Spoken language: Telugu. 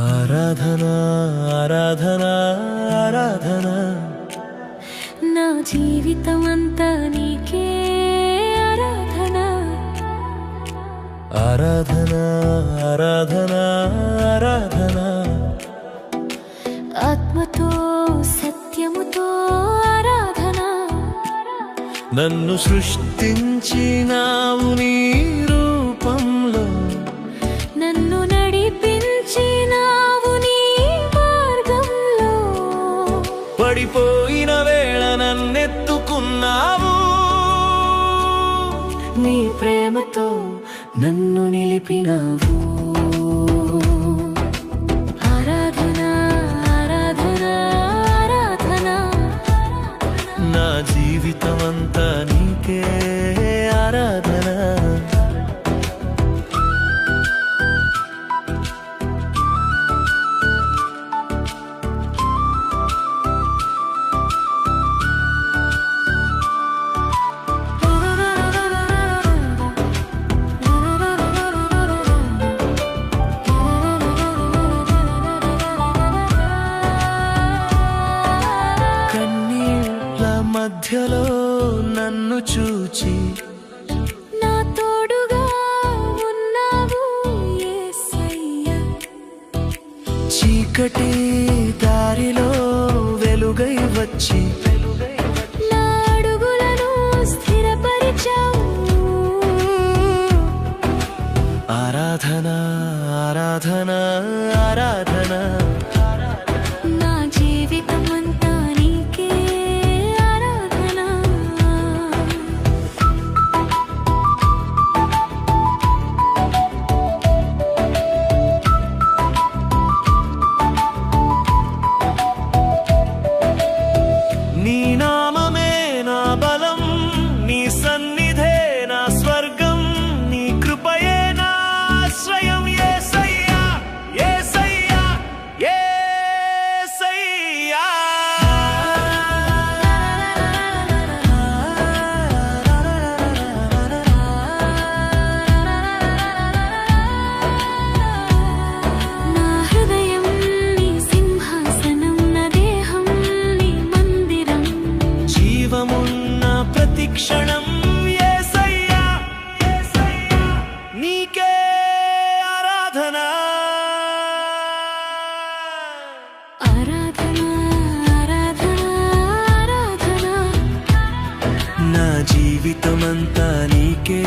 ఆరాధనా ఆరాధనా ఆరాధనా నా జీవితమంతా నీకే ఆరాధనా ఆరాధనా ఆరాధనా ఆరాధనా ఆత్మతో సత్యముతో ఆరాధనా నన్ను సృష్టించినావు నీ రూపంలో నన్ను నడిపించినావు నీ మార్గంలో పడిపోయిన వేళ నన్నెత్తుకున్నావు నీ ప్రేమతో నన్ను నిలిపినావు ఆరాధనా ఆరాధనా ఆరాధనా నా జీవితమంతా నీకే ఆరాధనా మధ్యలో నన్ను చూచి నా తోడుగా ఉన్నావు యేసయ్యా చీకటి దారిలో వెలుగై వచ్చి నా అడుగులను స్థిరపరిచావు ఆరాధనా ఆరాధనా ఆరాధనా నా జీవితమంతా నీకే ఆరాధనా నీ నామమే నా బలం నీ సన్నిధే నా స్వర్గం నీ కృపయే నా ఆశ్రయం యేసయ్యా యేసయ్యా యేసయ్యా నా హృదయం నీ సింహాసనం నా దేహం నీ మందిరం జీవమున్న ప్రతి క్షణం యేసయ్యా యేసయ్యా నీకే ఆరాధనా ఆరాధనా ఆరాధనా ఆరాధనా నా జీవితమంతా నీకే